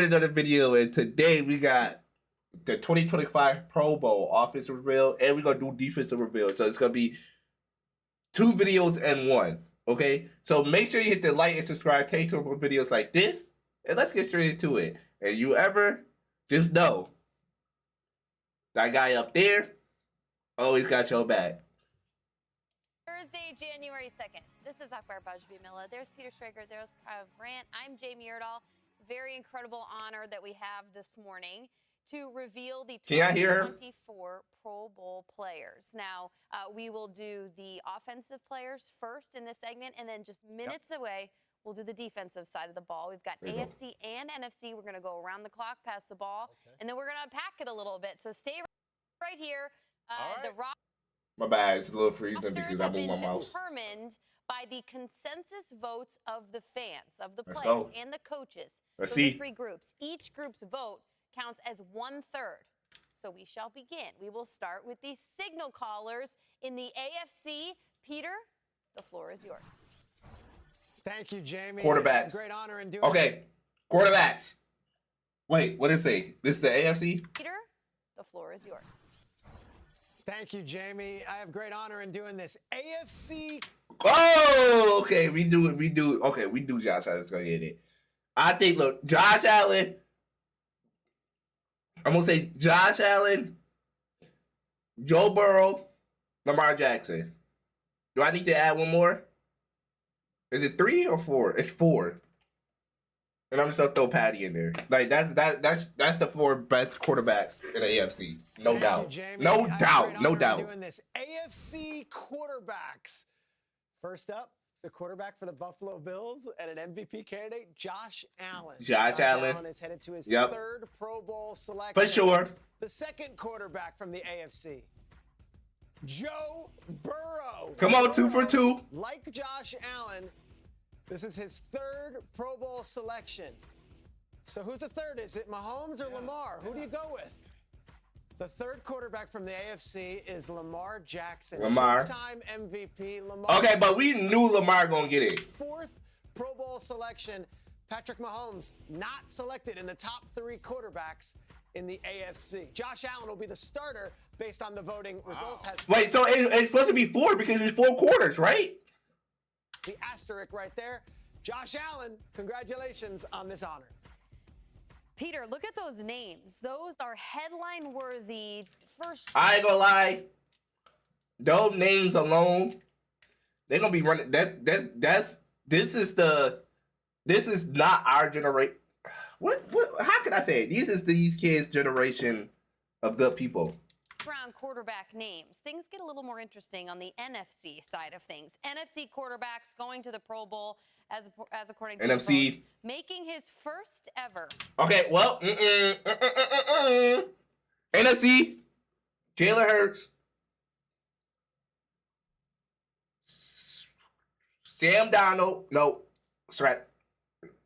Another video, and today we got the 2025 Pro Bowl offensive reveal, and we're gonna do defensive reveal. So it's gonna be 2 videos in one. Okay, so make sure you hit the like and subscribe. Take some more videos like this, and let's get straight into it. And you ever just know that guy up there always got your back. Thursday, January 2nd. This is Akbar Bajbimilla. There's Peter Schrager. There's Brant. I'm Jamie Erdahl. Very incredible honor that we have this morning to reveal the 2024 Pro Bowl players. Now, we will do the offensive players first in this segment, and then just minutes away, we'll do the defensive side of the ball. We've got AFC and NFC. We're going to go around the clock, pass the ball, and then we're going to unpack it a little bit. So stay right here. The My bad, it's a little freezing because I moved my mouse. Determined by the consensus votes of the fans, of the players, and the coaches. Let's see. See. 3 groups. Each group's vote counts as 1/3. So we shall begin. We will start with the signal callers in the AFC. Peter, the floor is yours. Thank you, Jamie. Quarterbacks. Great honor in doing Okay, quarterbacks. Wait, what did it say? This is the AFC? Peter, the floor is yours. Thank you, Jamie. I have great honor in doing this. AFC. Oh, okay. We do Josh Allen. Let's go get it. I think, look, Josh Allen. I'm going to say Josh Allen, Joe Burrow, Lamar Jackson. Do I need to add one more? Is it 3 or 4? It's 4. And I'm just gonna throw Patty in there. Like that's the 4 best quarterbacks in the AFC. No Thank doubt. you, Jamie. No I have doubt. great No honor in doubt. doing this. AFC quarterbacks. First up, the quarterback for the Buffalo Bills and an MVP candidate, Josh Allen. Josh Allen is headed to his Yep. 3rd Pro Bowl selection. For sure. The second quarterback from the AFC, Joe Burrow. Come on, 2 for 2. Like Josh Allen, this is his 3rd Pro Bowl selection. So who's the 3rd? Is it Mahomes or Lamar? Who do you go with? The 3rd quarterback from the AFC is Lamar Jackson. Lamar. 2-time MVP. Lamar. Okay, but we knew Lamar gonna get it. 4th Pro Bowl selection. Patrick Mahomes not selected in the top 3 quarterbacks in the AFC. Josh Allen will be the starter based on the voting results. Wait, so it's supposed to be 4 because it's 4 quarters, right? The asterisk right there. Josh Allen, congratulations on this honor. Peter, look at those names. Those are headline-worthy first. I ain't gonna lie. Those names alone, they're gonna be running. This is not our generation. What? How can I say it? These kids' generation of good people. Round quarterback names. Things get a little more interesting on the NFC side of things. NFC quarterbacks going to the Pro Bowl as according to NFC votes, making his first ever. Okay, well, NFC, Jalen Hurts, Sam Donald. No, sorry,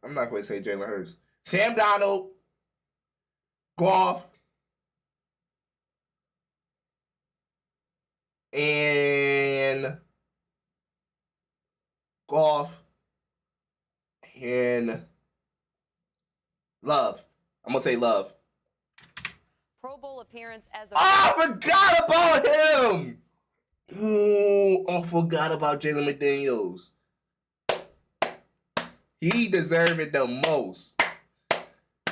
I'm not going to say Jalen Hurts. Sam Donald, Goff, and Love. I'm gonna say Love. Pro Bowl appearance as a. Oh, I forgot about him. Oh, I forgot about Jalen McDaniels. He deserved it the most.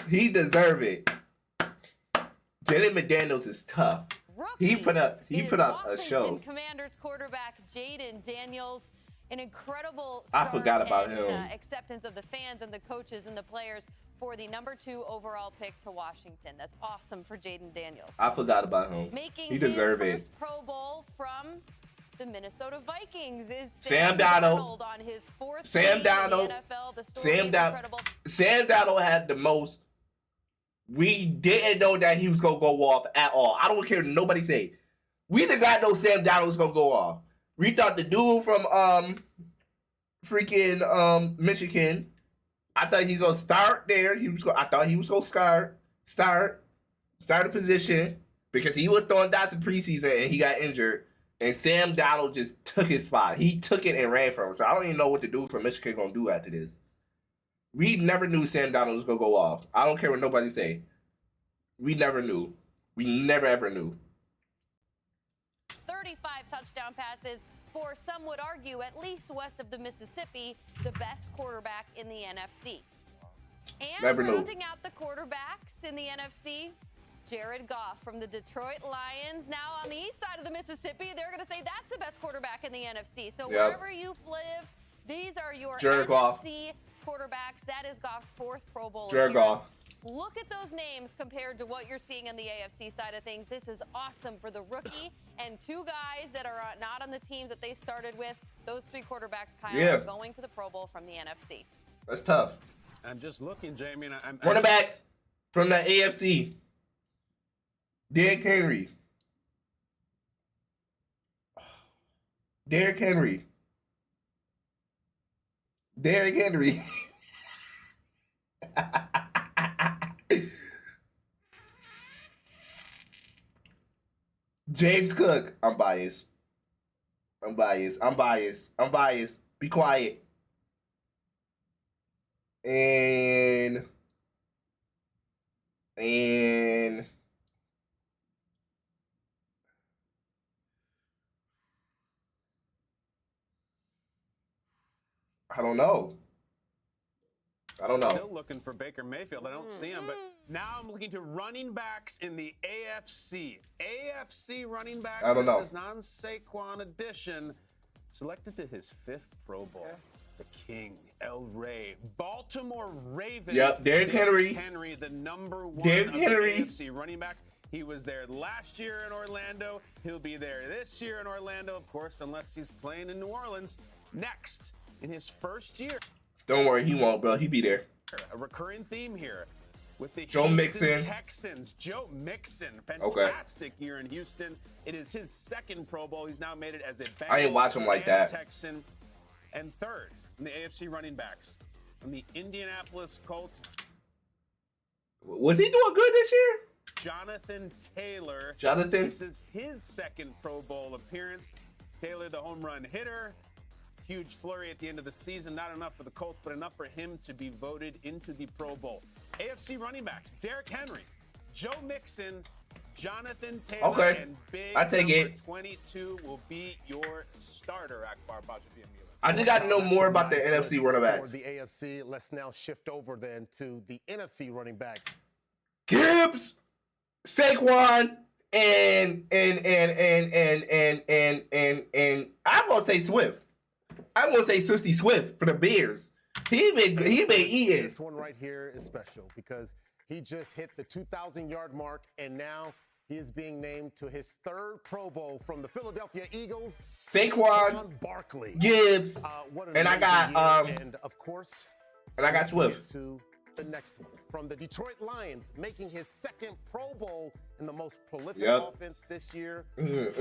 He deserved it. Jalen McDaniels is tough. He put up a show. Commanders quarterback Jaden Daniels, an incredible I forgot about him. Acceptance of the fans and the coaches and the players for the number 2 overall pick to Washington. That's awesome for Jaden Daniels. I forgot about him. Making He deserved his it. first Pro Bowl from the Minnesota Vikings is Sam Darnold on his 4th Sam team Darnold. in the NFL. The story is incredible. Sam Darnold had the most. We didn't know that he was gonna go off at all. I don't care what nobody say. We did not know Sam Darnold was gonna go off. We thought the dude from Michigan. I thought he was gonna start there. I thought he was gonna start a position because he was throwing dots in preseason and he got injured. And Sam Darnold just took his spot. He took it and ran from it. So I don't even know what the dude from Michigan gonna do after this. We never knew Sam Donald was gonna go off. I don't care what nobody say. We never knew. We never ever knew. 35 touchdown passes for, some would argue, at least west of the Mississippi, the best quarterback in the NFC. And Never knew. rounding out the quarterbacks in the NFC, Jared Goff from the Detroit Lions. Now on the east side of the Mississippi, they're going to say that's the best quarterback in the NFC. So wherever you live, these are your Jared NFC Goff. quarterbacks. That is Goff's 4th Pro Bowl Jared appearance. Goff. Look at those names compared to what you're seeing on the AFC side of things. This is awesome for the rookie and 2 guys that are not on the teams that they started with. Those 3 quarterbacks, Kyle, are going to the Pro Bowl from the NFC. That's tough. I'm just looking, Jamie, and I'm Running backs from the AFC. Derrick Henry. Derrick Henry. Derrick Henry. James Cook. I'm biased. I'm biased. I'm biased. I'm biased. Be quiet. And I don't know. Still looking for Baker Mayfield. I don't see him, but now I'm looking to running backs in the AFC. AFC running backs. I don't know. This is non-Saquon edition. Selected to his 5th Pro Bowl. The King, El Rey, Baltimore Ravens. Yep, Derrick Henry. Henry, the number 1 Derrick of Henry. the AFC running backs. He was there last year in Orlando. He'll be there this year in Orlando, of course, unless he's playing in New Orleans. Next, in his first year. Don't worry, he won't, bro. He be there. A recurring theme here with the Joe Houston Mixon. Texans. Joe Mixon, fantastic year in Houston. It is his 2nd Pro Bowl. He's now made it as a Bengal I ain't watch him like and that. Texan. And 3rd in the AFC running backs from the Indianapolis Colts. Was he doing good this year? Jonathan Taylor. Jonathan? This is his 2nd Pro Bowl appearance. Taylor, the home run hitter. Huge flurry at the end of the season. Not enough for the Colts, but enough for him to be voted into the Pro Bowl. AFC running backs, Derrick Henry, Joe Mixon, Jonathan Taylor, and big I take number it. 22 will be your starter, Akbar Bajaviamila. I just got to know more about the NFC running For backs. the AFC, let's now shift over then to the NFC running backs. Gibbs, Saquon, and I'm gonna say Swift. I'm gonna say Swifty Swift for the Bears. He been eating. This one right here is special because he just hit the 2,000-yard mark, and now he is being named to his 3rd Pro Bowl from the Philadelphia Eagles. Saquon, Barkley, Gibbs, what an and I amazing got year. And of course, and I got Swift. to the next one from the Detroit Lions, making his 2nd Pro Bowl in the most prolific offense this year. Gibbs.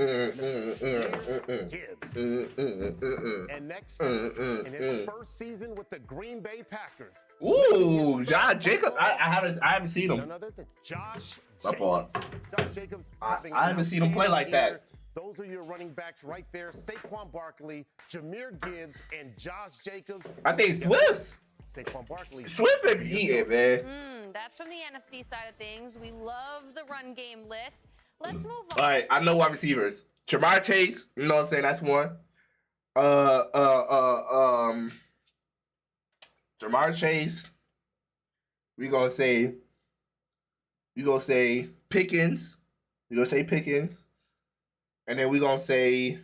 And next, in his 1st season with the Green Bay Packers. Ooh, Josh Jacobs. I haven't seen None him. other than Josh My fault. Jacobs. Josh Jacobs. I having haven't an seen him play like outstanding that. year. Those are your running backs right there. Saquon Barkley, Jahmyr Gibbs, and Josh Jacobs. I think Swift. Saquon Barkley. Swift been eating, man. That's from the NFC side of things. We love the run game list. Let's move on. All right, I know wide receivers. Jamar Chase, you know what I'm saying? That's one. Jamar Chase. We gonna say Pickens. We gonna say Pickens, and then we gonna say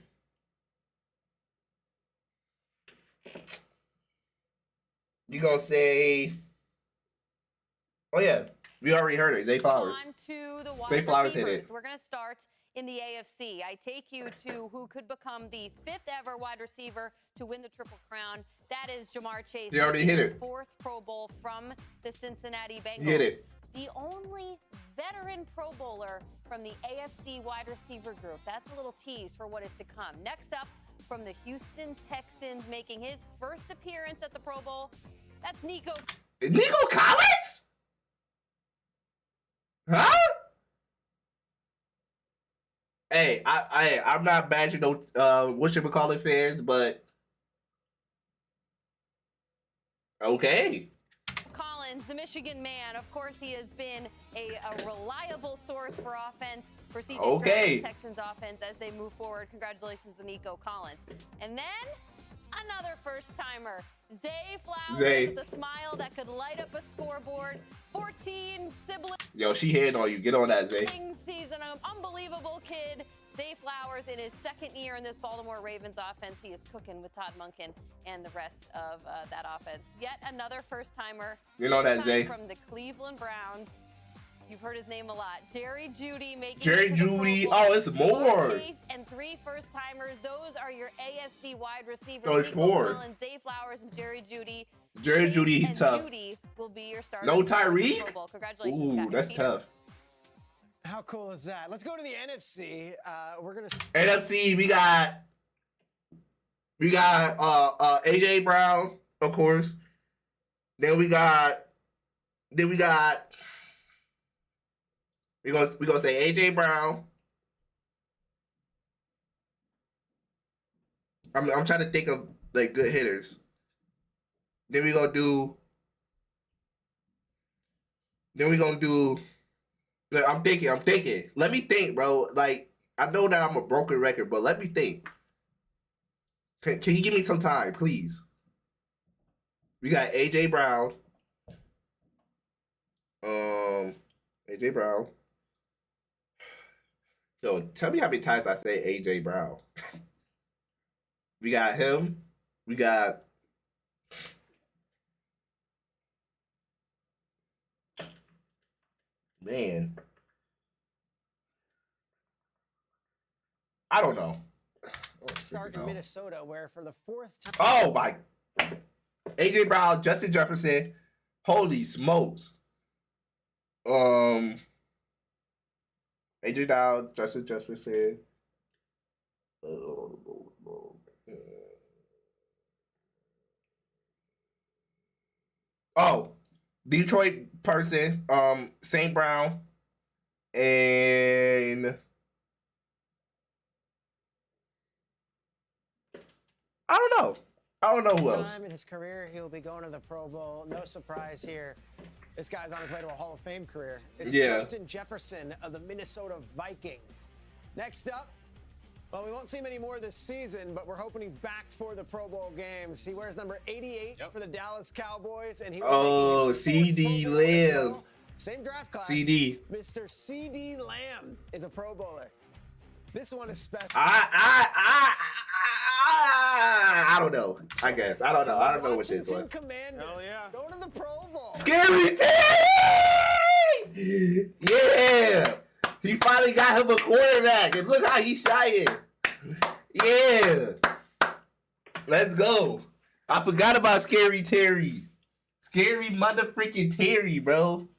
oh yeah, we already heard it. Zay Flowers. On to the Zay wide Flowers hit receivers. it. We're going to start in the AFC. I take you to who could become the 5th ever wide receiver to win the Triple Crown. That is Jamar Chase. He already hit his it. 4th Pro Bowl from the Cincinnati Bengals. Hit it. The only veteran Pro Bowler from the AFC wide receiver group. That's a little tease for what is to come. Next up, from the Houston Texans, making his 1st appearance at the Pro Bowl, that's Nico Collins? Huh? Hey, I'm not bashing no whatchamacallit fans, but okay. Collins, the Michigan man. Of course, he has been a reliable source for offense for CJ Okay. Stroud's Texans offense as they move forward. Congratulations to Nico Collins. And then another first-timer, Zay Flowers, Zay. with a smile that could light up a scoreboard. 14 siblings. Yo, she hitting on you. Get on that, Zay. Season, an unbelievable kid. Zay Flowers in his second year in this Baltimore Ravens offense. He is cooking with Todd Monken and the rest of that offense. Yet another first-timer. You know that, This Zay. time from the Cleveland Browns. You've heard his name a lot. Jerry Jeudy making Jerry it to the Pro Jeudy. Bowl. Oh, it's more. Chase and 3 first-timers. Those are your AFC wide receivers. Oh, it's Nico more. Collins, Zay Flowers, and Jerry Jeudy. Jerry Chase Jeudy, and he's tough. Jeudy will be your starters No for the Tyreek? Pro Bowl. Congratulations, Ooh, Captain that's Peter. tough. How cool is that? Let's go to the NFC. We're gonna. NFC, we got AJ Brown, of course. Then we gonna say AJ Brown. I'm trying to think of like good hitters. Then we gonna do. I'm thinking. Let me think, bro. Like, I know that I'm a broken record, but let me think. Can you give me some time, please? We got AJ Brown. AJ Brown. Yo, tell me how many times I say AJ Brown. We got him. We got. Man. I don't know. Start in Minnesota, where for the 4th time. Oh my. AJ Brown, Justin Jefferson. Holy smokes. AJ Brown, Justin Jefferson. Oh, Detroit person, St. Brown, and I don't know who else. Time in his career, he'll be going to the Pro Bowl. No surprise here. This guy's on his way to a Hall of Fame career. It's Yeah. Justin Jefferson of the Minnesota Vikings. Next up, well, we won't see many more this season, but we're hoping he's back for the Pro Bowl games. He wears number 88 for the Dallas Cowboys, and he will be making his 4th CD Pro Bowl as Lamb. well. Same draft class. CD. Mr. CD Lamb is a Pro Bowler. This one is special. I don't know. I guess. I don't know. I don't know what this Washington one. Commanders Hell yeah. going to the Pro Bowl. Scary Terry! Yeah! He finally got him a quarterback, and look how he's shining. Yeah! Let's go. I forgot about Scary Terry. Scary motherfucking Terry, bro.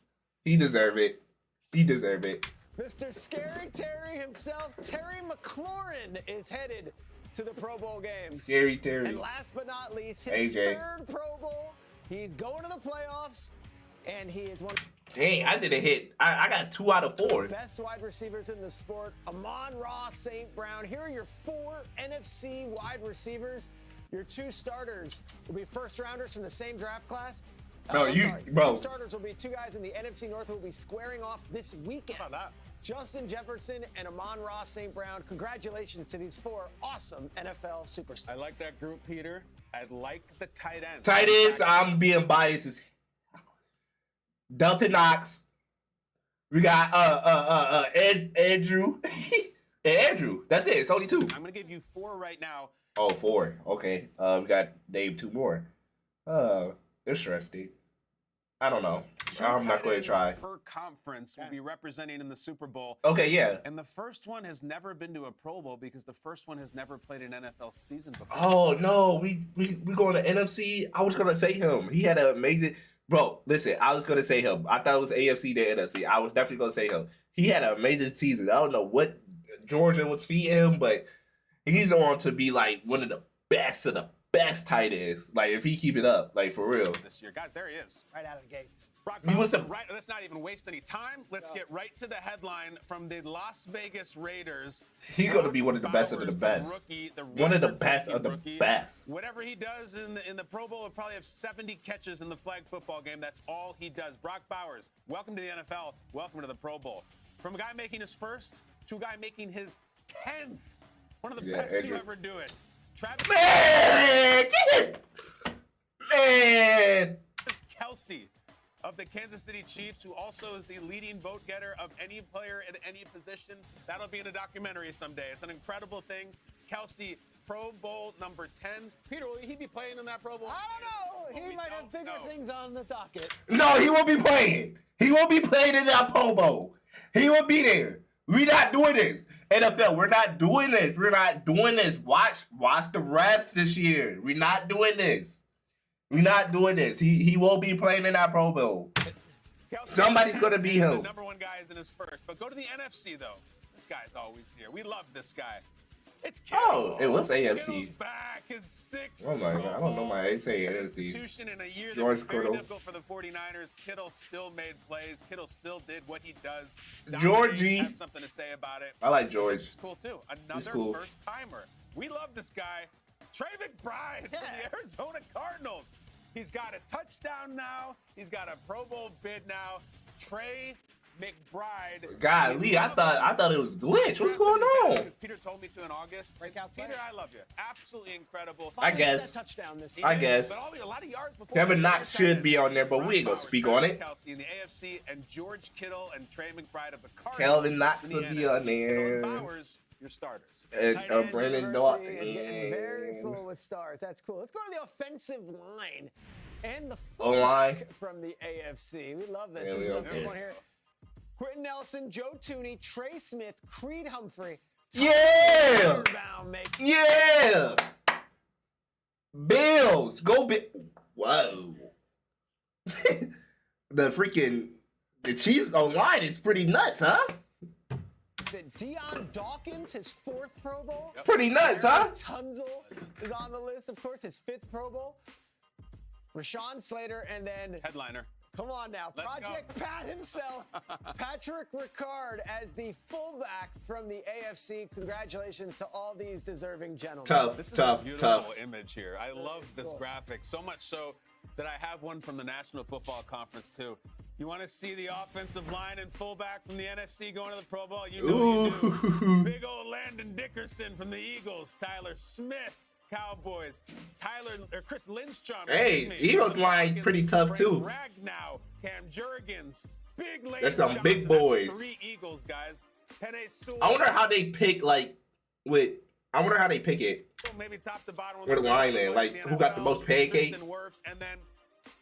He deserve it. He deserve it. Mr. Scary Terry himself, Terry McLaurin, is headed to the Pro Bowl games. Scary Terry. And last but not least, his AJ. 3rd Pro Bowl. He's going to the playoffs, and he is one of Dang, I didn't hit. I got 2 out of 4. the best wide receivers in the sport. Amon-Ra, St. Brown. Here are your 4 NFC wide receivers. Your 2 starters will be first-rounders from the same draft class. No, I'm you- sorry. bro. 2 starters will be 2 guys in the NFC North who will be squaring off this weekend. How about that? Justin Jefferson and Amon-Ra St. Brown. Congratulations to these 4 awesome NFL superstars. I like that group, Peter. I like the tight ends. Tight ends, I'm being biased as Delta Knox. We got Andrew. Andrew. That's it. It's only 2. I'm going to give you 4 right now. Oh, 4. Okay. We got Dave 2 more. Interesting. I don't know. 2 I'm not tight going to ends try. per conference will be representing in the Super Bowl. Okay, yeah. And the first one has never been to a Pro Bowl because the first one has never played an NFL season before. Oh no, we going to NFC. I was gonna say him. He had an amazing. Bro, listen, I was gonna say him. I thought it was AFC to NFC. I was definitely gonna say him. He had an amazing season. I don't know what Georgia was feeding him, but he's on to be like one of the best tight ends. Like if he keep it up, like for real. This year, guys, there he is. Right out of the gates. Brock He was Bowers, the- right. Let's not even waste any time. Let's get right to the headline from the Las Vegas Raiders. He's gonna be one of the best of the Bowers, best. rookie, One of the record best breaking of the rookie. best. Whatever he does in the Pro Bowl, he'll probably have 70 catches in the flag football game. That's all he does. Brock Bowers, welcome to the NFL. Welcome to the Pro Bowl. From a guy making his first to a guy making his 10th. One of the Yeah, best Andrew. to ever do it. Travis Man, get this. Man. Kelsey of the Kansas City Chiefs, who also is the leading vote getter of any player at any position. That'll be in a documentary someday. It's an incredible thing. Kelsey, Pro Bowl number 10. Peter, will he be playing in that Pro Bowl? I don't know. He we might have don't bigger know. things on the docket. No, he won't be playing. He won't be playing in that Pro Bowl. He won't be there. We're not doing this. NFL, we're not doing this. We're not doing this. Watch the rest this year. We're not doing this. We're not doing this. He won't be playing in that Pro Bowl. Kelsey, Somebody's gonna be the him. number one guy is in his first. But go to the NFC, though. This guy's always here. We love this guy. It's Kittle. Oh, it was AFC. Kittle's back. His sixth Oh my Pro God, I don't know Bowl. my AFC. An institution in a year that George was very Kittle. difficult for the 49ers. Kittle still made plays. Kittle still did what he does. Georgie. Has something to say about it. I like George. This is cool too. Another cool. first timer. We love this guy. Trey McBride from the Arizona Cardinals. He's got a touchdown now. He's got a Pro Bowl bid now. Trey McBride. Golly, I thought it was glitch. What's going on? Because Peter told me to in August. Breakout Peter, player. I love you. Absolutely incredible. I guess. That touchdown this I season. guess. But a lot of yards before Kevin that. Knox should be on there, but we ain't gonna Brock speak Bowers, on Travis it. Kelsey in the AFC and George Kittle and Trey McBride of the Cardinals. Kelvin Knox in the will be NFC. on there. Kittle and Bowers, your starters. And Tight end Brandon University Dalton. is getting very full with stars. That's cool. Let's go to the offensive line and the fullback from the AFC. We love this. Yeah, This we is a love big it. one here. Quentin Nelson, Joe Tooney, Trey Smith, Creed Humphrey. Yeah! Third-bound make- Yeah! Bills, go Bill. Whoa. The Chiefs online is pretty nuts, huh? Is it Deion Dawkins, his fourth Pro Bowl? Pretty nuts, huh? Tunzel is on the list, of course, his fifth Pro Bowl. Rashawn Slater, and then, Headliner. come on now, Let's Project Pat himself, Patrick Ricard as the fullback from the AFC. Congratulations to all these deserving gentlemen. Tough, This is tough, a beautiful tough. image here. I love this cool. graphic so much so that I have one from the National Football Conference too. You want to see the offensive line and fullback from the NFC going to the Pro Bowl? You know you do. Ooh. Big old Landon Dickerson from the Eagles, Tyler Smith, Cowboys, Chris Lindstrom. Hey, excuse me, Eagles Frank line Hawkins, pretty tough, Frank too. Ragnow, Cam Jurgens, big Lane There's some Johnson. big That's boys. 3 Eagles, guys. Penei Sewell. I wonder how they pick, I wonder how they pick it. Maybe top to bottom. Where the lineman, like, who got the most pancakes? Tristan Wirfs, and then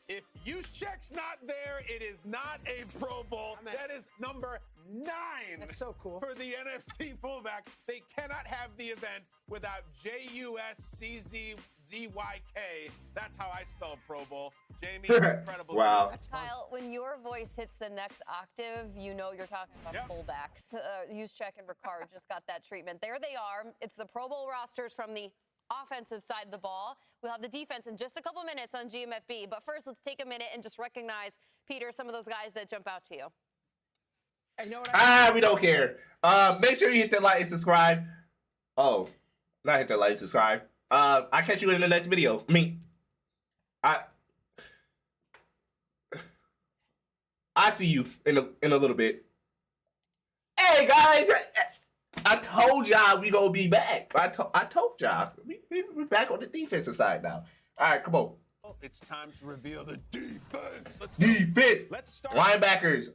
if Juszczyk's not there, it is not a Pro Bowl. That is number 9. That's so cool. For the NFC fullback. They cannot have the event without Juszczyk. That's how I spell Pro Bowl. Jamie, incredible. Wow. That's fun. Kyle, when your voice hits the next octave, you know you're talking about Yeah. fullbacks. Juszczyk and Ricard just got that treatment. There they are. It's the Pro Bowl rosters from the offensive side of the ball. We'll have the defense in just a couple minutes on GMFB. But first, let's take a minute and just recognize, Peter, some of those guys that jump out to you. Hey, you know what We don't care. Make sure you hit that like and subscribe. Oh, not hit that like and subscribe. I'll catch you in the next video. I see you in a little bit. Hey guys, I told y'all we gonna be back. I told y'all we back on the defensive side now. All right, come on. It's time to reveal the defense. Let's go. Defense. Let's start. Linebackers.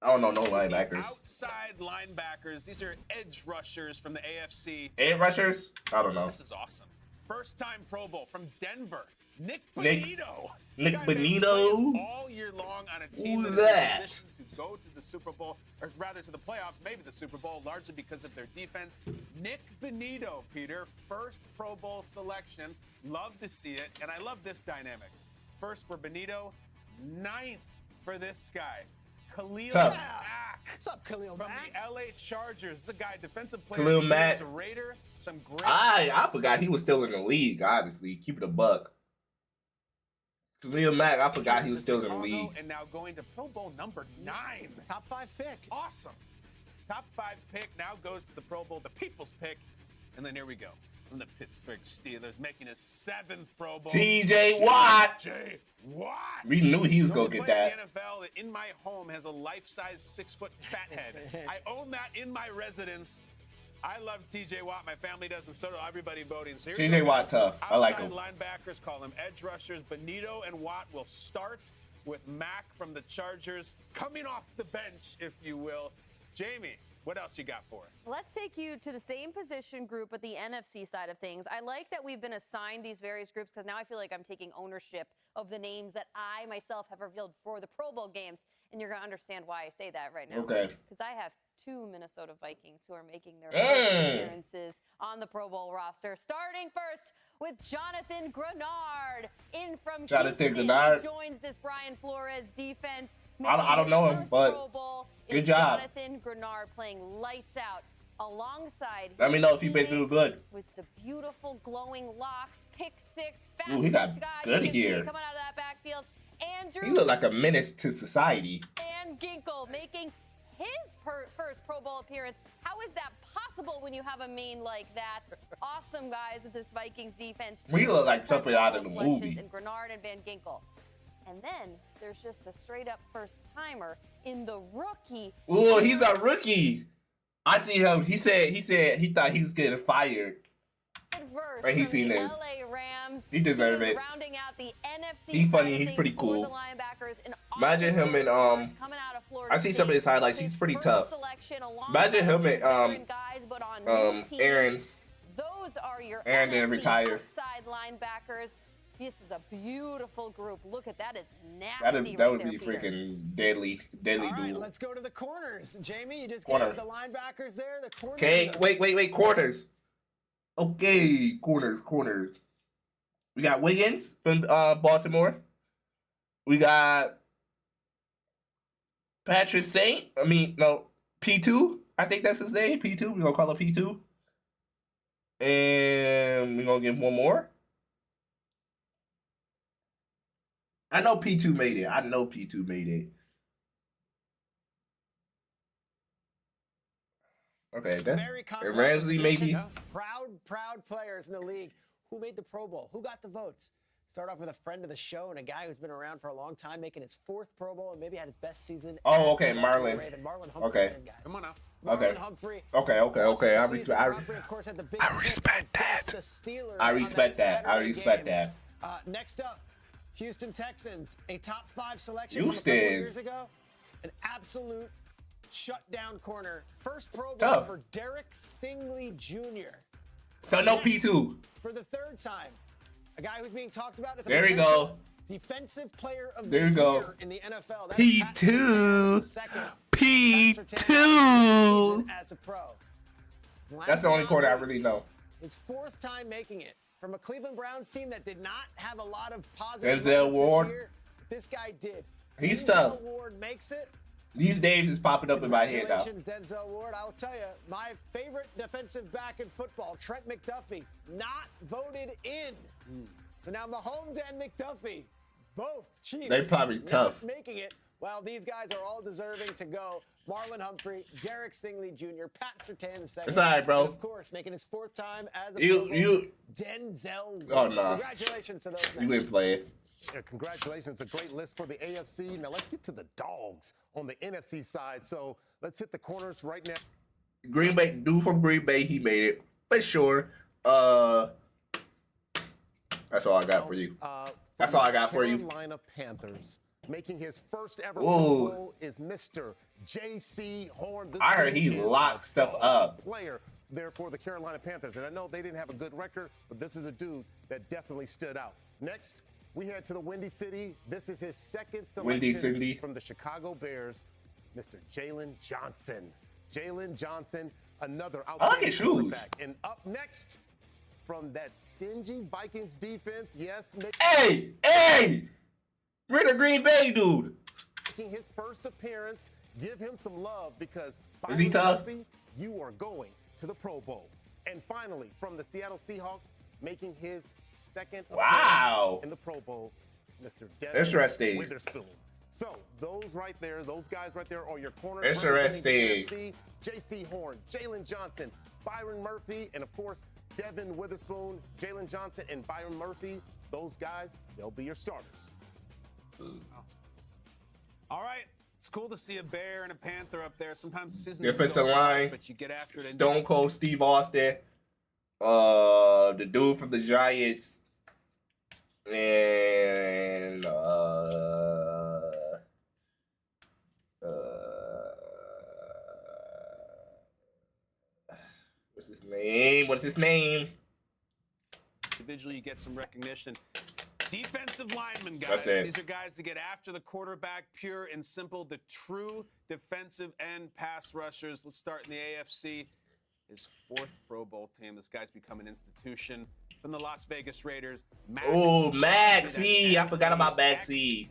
I don't know no linebackers. Outside linebackers. These are edge rushers from the AFC. Edge rushers? I don't know. This is awesome. First time Pro Bowl from Denver. Nick Nick- Bonito. Nick Guy made Bonito? plays all year long on a team Who's that is in that? position to go to the Super Bowl, or rather to the playoffs, maybe the Super Bowl, largely because of their defense. Nick Bonito, Peter, first Pro Bowl selection. Love to see it, and I love this dynamic. First for Bonito, 9th for this guy. Khalil Tough. Mack. What's up, Khalil From Mack? the LA Chargers. This is a guy, defensive player. Khalil of the year, Mack. was a Raider. Some great. I forgot he was still in the league, honestly. Keep it a buck. Khalil Mack, I forgot he was still in the Chicago, league. And now going to Pro Bowl number 9. Top 5 pick. Awesome. Top 5 pick now goes to the Pro Bowl, the people's pick. And then here we go. From the Pittsburgh Steelers, making his 7th Pro Bowl. TJ Watt. TJ Watt. We knew he was The going only to get player that. in the NFL that in my home has a life-size 6-foot fathead. I own that in my residence. I love TJ Watt. My family does, and so do everybody voting. So here we TJ go, Watt guys. tough. I like Outside him. linebackers, call them edge rushers. Benito and Watt will start with Mack from the Chargers coming off the bench, if you will. Jamie, what else you got for us? Let's take you to the same position group but the NFC side of things. I like that we've been assigned these various groups because now I feel like I'm taking ownership of the names that I myself have revealed for the Pro Bowl games. And you're going to understand why I say that right now. Okay. Because I have 2 Minnesota Vikings who are making their first appearances on the Pro Bowl roster. Starting first with Jonathan Grenard in from Jonathan Houston. Grenard. He joins this Brian Flores defense. I don't know him, First but Pro Bowl good is job. Jonathan Grenard playing lights out alongside. Let me his know if you've been teammate doing good. with the beautiful glowing locks, pick 6, Ooh, he got fastest guy good you can here. see coming out of that backfield. Andrew He looked like a menace to society. Van Ginkel making his first Pro Bowl appearance. How is that possible when you have a main like that? Awesome guys with this Vikings defense. We look like Two something out of Pro the Bowl movie. selections in Grenard and Van Ginkel. And then there's just a straight up first timer in the rookie. Ooh, he's a rookie. I see him. He said he thought he was getting fired. Verse Right, he from seen the this. LA Rams. He deserve is it. Rounding out the NFC He's funny, side of he's things pretty for cool. the linebackers. An Imagine him offensive and, force coming out of Florida I see some of his State. highlights. He's His pretty first tough. selection Imagine him alongside and, two veteran guys, but on new teams. Aaron. Those are your Aaron NFC didn't retire. outside linebackers. This is a beautiful group. Look at that, is nasty. That right would there, be Peter. freaking deadly All right, dude. let's go to the corners. Jamie, you just Corner. gave the linebackers there. The corners. Okay, wait, corners. Okay, corners. We got Wiggins from Baltimore. We got Patrick Saint. P2. I think that's his name. P2. We're gonna call him P2. And we're gonna give one more. I know P2 made it. Okay, that's Very and Ramsey controversial maybe. position. Proud players in the league. Who made the Pro Bowl? Who got the votes? Start off with a friend of the show and a guy who's been around for a long time, making his 4th Pro Bowl and maybe had his best season. Oh, as okay, a Baltimore Marlon. Raven. Marlon Humphrey. Okay. fan, guys. Come on now. Marlon Okay. Humphrey. Okay. Awesome I season. Humphrey, of course, had the big I hit respect against that. the Steelers I on respect that. I Saturday respect game. that. Next up, Houston Texans, a top 5 selection from a Houston. couple of years ago. An absolute shutdown corner. First Pro Bowl Tough. for Derek Stingley Jr. So no Next, P2. For the 3rd time, a guy who's being talked about as a There you potential go. defensive player of There the you go. year in the NFL. That is Pat P2. Surtain, second. Pat Surtain P2. season as a pro. That's the only Last but quarter I not really least, know. his 4th time making it from a Cleveland Browns team that did not have a lot of positive Denzel moments Ward. this year. This guy did. He's Denzel tough. Ward makes it. These days is popping up in my head now. Congratulations, Denzel Ward. I will tell you, my favorite defensive back in football, Trent McDuffie, not voted in. So now Mahomes and McDuffie, both Chiefs, They probably not tough. making it. Well, these guys are all deserving to go. Marlon Humphrey, Derek Stingley Jr., Pat Surtain II. It's all right, bro. And of course, making his 4th time as a You- Pro Bowl, you- Denzel Ward. Oh, nah. Congratulations to those You men. wouldn't play it. Yeah, congratulations. A great list for the AFC. Now let's get to the dogs on the NFC side. So let's hit the corners right now. Green Bay, dude from Green Bay, he made it for sure. That's all I got for you. That's all I got for you. Carolina Panthers. Making his first ever Ooh. Pro Bowl is Mr. J.C. Horn. This I heard dude he is locked a stuff dog up. Player there for the Carolina Panthers. And I know they didn't have a good record, but this is a dude that definitely stood out. Next, we head to the Windy City. This is his 2nd Windy selection City. from the Chicago Bears, Mr. Jalen Johnson. Jalen Johnson, another I like outstanding his shoes. quarterback. And up next, from that stingy Vikings defense, yes, Hey! We're the Green Bay dude. making his first appearance. Give him some love because Is he tough? Murphy, you are going to the Pro Bowl. And finally, from the Seattle Seahawks, making his second appearance in the Pro Bowl is Mr. Devin Witherspoon. So those right there, those guys right there are your corners. Interesting. J.C. Horn, Jalen Johnson, Byron Murphy, and of course, Devin Witherspoon, Jalen Johnson, and Byron Murphy. Those guys, they'll be your starters. All right. It's cool to see a Bear and a Panther up there. Sometimes this isn't Defensive line, but you get after it. Stone Cold Steve Austin, the dude from the Giants, and what's his name? What's his name? Individually, you get some recognition. Defensive linemen, guys. That's it. These are guys that get after the quarterback, pure and simple, the true defensive end pass rushers. Let's start in the AFC. His fourth Pro Bowl team. This guy's become an institution. From the Las Vegas Raiders, Maxie. I forgot about Maxie.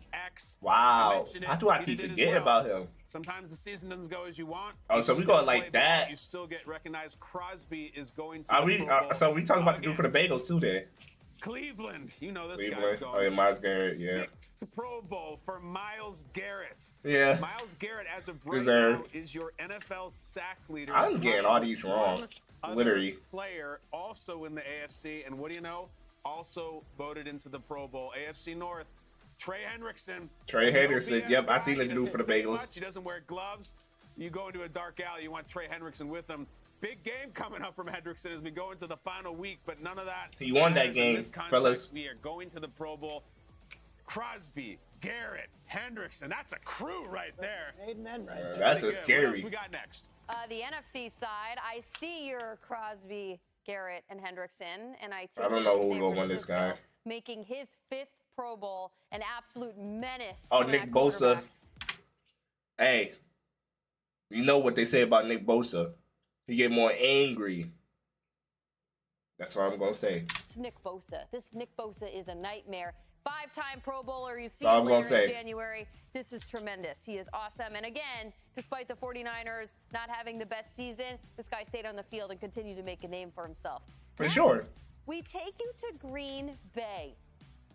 Wow. How do I keep forgetting about him? Sometimes the season doesn't go as you want. Oh, so we going like that? You still get recognized. Crosby is going to so we talking about the dude for the Bagels too then. Cleveland, you know this guy's going. Oh, yeah, Myles Garrett, yeah. Sixth Pro Bowl for Myles Garrett. Yeah. Myles Garrett, as of right now, is your NFL sack leader. I'm getting all these wrong. Literally. Player also in the AFC, and what do you know? Also voted into the Pro Bowl. AFC North, Trey Hendrickson. Yep, I seen the dude for the Bagels. He doesn't wear gloves. You go into a dark alley, you want Trey Hendrickson with him. Big game coming up from Hendrickson as we go into the final week, but none of that. He won that game, fellas. We are going to the Pro Bowl. Crosby, Garrett, Hendrickson. That's a crew right there. Amen, right there. That's a scary. What else we got next? The NFC side, I see your Crosby, Garrett, and Hendrickson, and I don't know who's gonna win this guy. Making his fifth Pro Bowl, an absolute menace. Oh, Nick Bosa. Hey, you know what they say about Nick Bosa? He get more angry. That's all I'm gonna say. It's Nick Bosa. This Nick Bosa is a nightmare. 5-time Pro Bowler. You see him later in January. This is tremendous. He is awesome. And again, despite the 49ers not having the best season, this guy stayed on the field and continued to make a name for himself. For sure. We take you to Green Bay.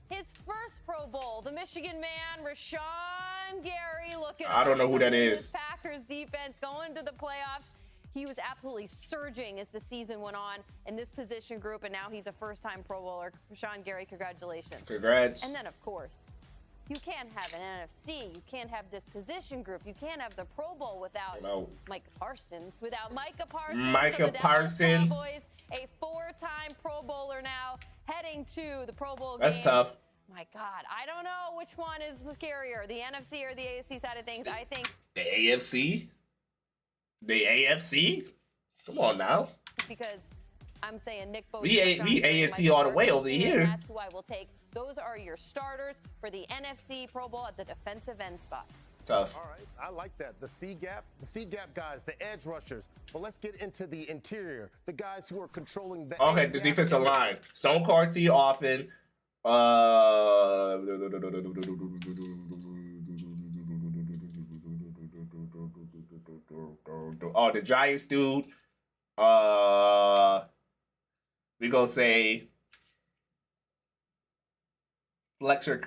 His first Pro Bowl, the Michigan man, Rashawn Gary, looking I don't know who that is. Packers defense going to the playoffs. He was absolutely surging as the season went on in this position group, and now he's a first-time Pro Bowler. Rashawn Gary, congratulations. Congrats. And then, of course, you can't have an NFC. You can't have this position group. You can't have the Pro Bowl without Micah Parsons. Without Micah Parsons. Cowboys, a 4-time Pro Bowler now, heading to the Pro Bowl games. That's tough. My God, I don't know which one is scarier, the NFC or the AFC side of things. I think the AFC. The AFC? Come on now. Because I'm saying Nick Bosa. We AFC all the way over here. That's who I will take. Those are your starters for the NFC Pro Bowl at the defensive end spot. Tough. All right, I like that. The C gap guys, the edge rushers. But let's get into the interior, the guys who are controlling the. Okay, the defensive line. Stone Cold T. Often. Oh, the Giants dude. We gonna say Fletcher.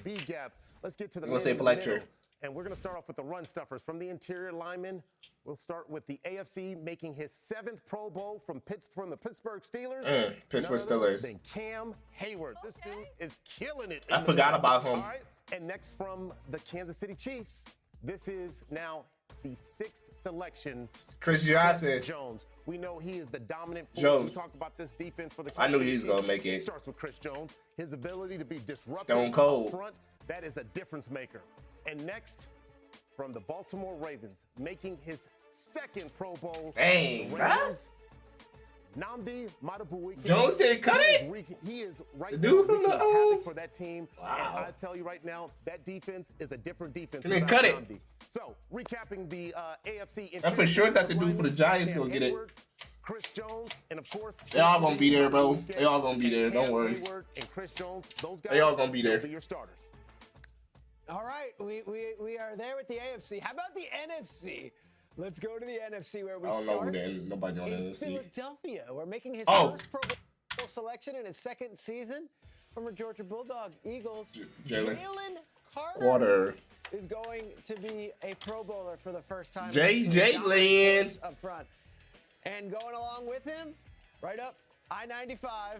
B gap. Let's get to the. We're gonna say Fletcher. Middle. And we're gonna start off with the run stuffers from the interior linemen. We'll start with the AFC making his 7th Pro Bowl from the Pittsburgh Steelers. Pittsburgh Steelers. Then Cam Hayward. This dude is killing it. I forgot about him. All right. And next from the Kansas City Chiefs, this is now the 6th selection. Chris Jones. We know he is the dominant force. We talk about this defense for the Kansas I knew City he was gonna make it. It starts with Chris Jones. His ability to be disruptive Stone Cold up front, that is a difference maker. And next, from the Baltimore Ravens, making his 2nd Pro Bowl. Dang, Ravens, Nnamdi Madubuike. Jones didn't cut it. He is right the dude from the havoc for that team. Wow. And I tell you right now, that defense is a different defense. He didn't cut it. Nnamdi. So, recapping the AFC. I'm for sure that the dude for the Giants gonna get it. Chris Jones, and of course, they all gonna be there, bro. They all gonna be there. Don't worry. And Chris Jones, those guys, they all gonna be there. Be your starters. All right, we are there with the AFC. How about the NFC? Let's go to the NFC where we start. Nobody on the In NFC. Philadelphia. We're making his first Pro Bowl selection in his second season. Former Georgia Bulldog Eagles. Jalen Carter is going to be a Pro Bowler for the first time. Jalen up front. And going along with him, right up I-95,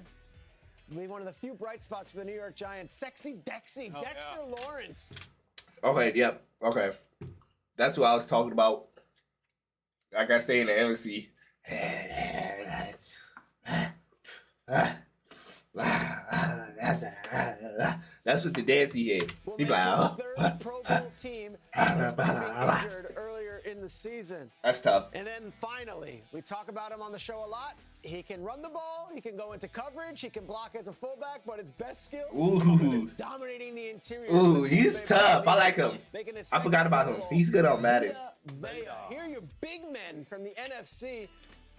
be one of the few bright spots for the New York Giants. Sexy Dexy, Dexter Lawrence. Okay, yep. Okay. That's what I was talking about. I got to stay in the NFC. That's what the dance he had. He's like, third Pro Bowl team injured earlier in the season. That's tough. And then finally, we talk about him on the show a lot. He can run the ball, he can go into coverage, he can block as a fullback, but his best skill is dominating the interior. Ooh, he's tough. I like him. I forgot about him. He's good on Madden. Here are your big men from the NFC.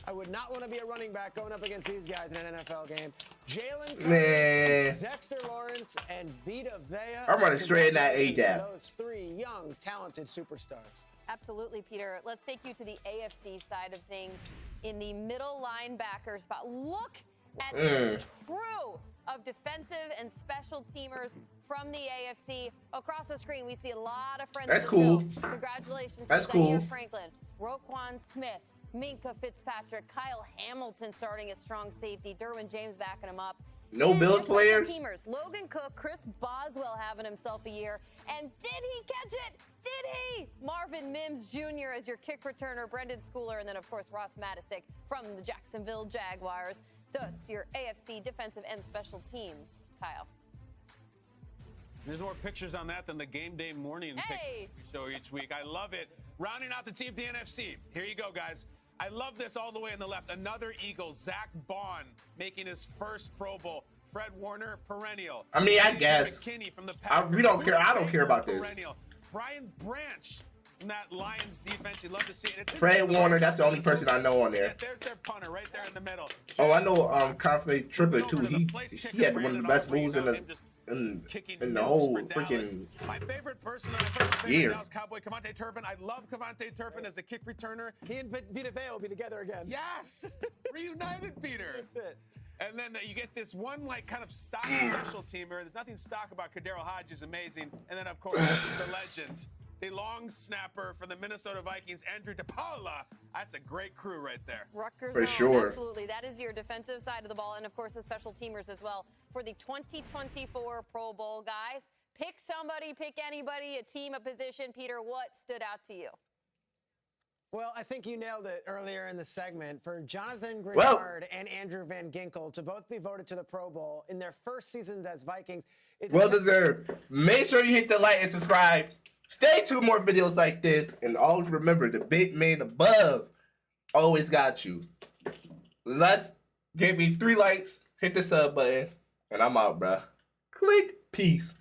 I would not want to be a running back going up against these guys in an NFL game. Jalen Carter, Dexter Lawrence, and Vita Vea. I'm running straight in that A-gap. Those three young, talented superstars. Absolutely, Peter. Let's take you to the AFC side of things in the middle linebacker spot. Look at this crew of defensive and special teamers from the AFC. Across the screen, we see a lot of friends. That's cool. Congratulations That's to cool. Zaire Franklin, Roquan Smith, Minka Fitzpatrick, Kyle Hamilton starting at strong safety, Derwin James backing him up. No Bills players. Teamers, Logan Cook, Chris Boswell having himself a year. And did he catch it? Did he? Marvin Mims Jr. as your kick returner, Brendan Schooler, and then, of course, Ross Matisick from the Jacksonville Jaguars. That's your AFC defensive and special teams. Kyle. There's more pictures on that than the game day morning pictures we show each week. I love it. Rounding out the team of the NFC. Here you go, guys. I love this all the way on the left. Another Eagle, Zach Bond, making his first Pro Bowl. Fred Warner, perennial. I mean, I guess. McKinney from the We don't care. I don't care about this. Perennial. Brian Branch from that Lions defense. You love to see it. Fred Warner, that's the only person I know on there. Yeah, there's their punter right there in the middle. Oh, I know Confident Tripper too. He had one of the best moves in the whole freaking my favorite person on the first year. Dallas Cowboy, Kevontae Turpin. I love Kevontae Turpin as a kick returner. He and Vita Vea will be together again. Yes, reunited, Peter. That's it. And then you get this one kind of stock special teamer. There's nothing stock about Kadero Hodge is amazing. And then of course the legend, the long snapper for the Minnesota Vikings, Andrew DePaula. That's a great crew right there. Rutgers for own, sure. Absolutely. That is your defensive side of the ball. And, of course, the special teamers as well for the 2024 Pro Bowl, guys. Pick somebody, pick anybody, a team, a position. Peter, what stood out to you? Well, I think you nailed it earlier in the segment. For Jonathan Grignard and Andrew Van Ginkel to both be voted to the Pro Bowl in their first seasons as Vikings. Well deserved. Make sure you hit the like and subscribe. Stay tuned for more videos like this. And always remember, the big man above always got you. Let's give me 3 likes, hit the sub button, and I'm out, bruh. Click. Peace.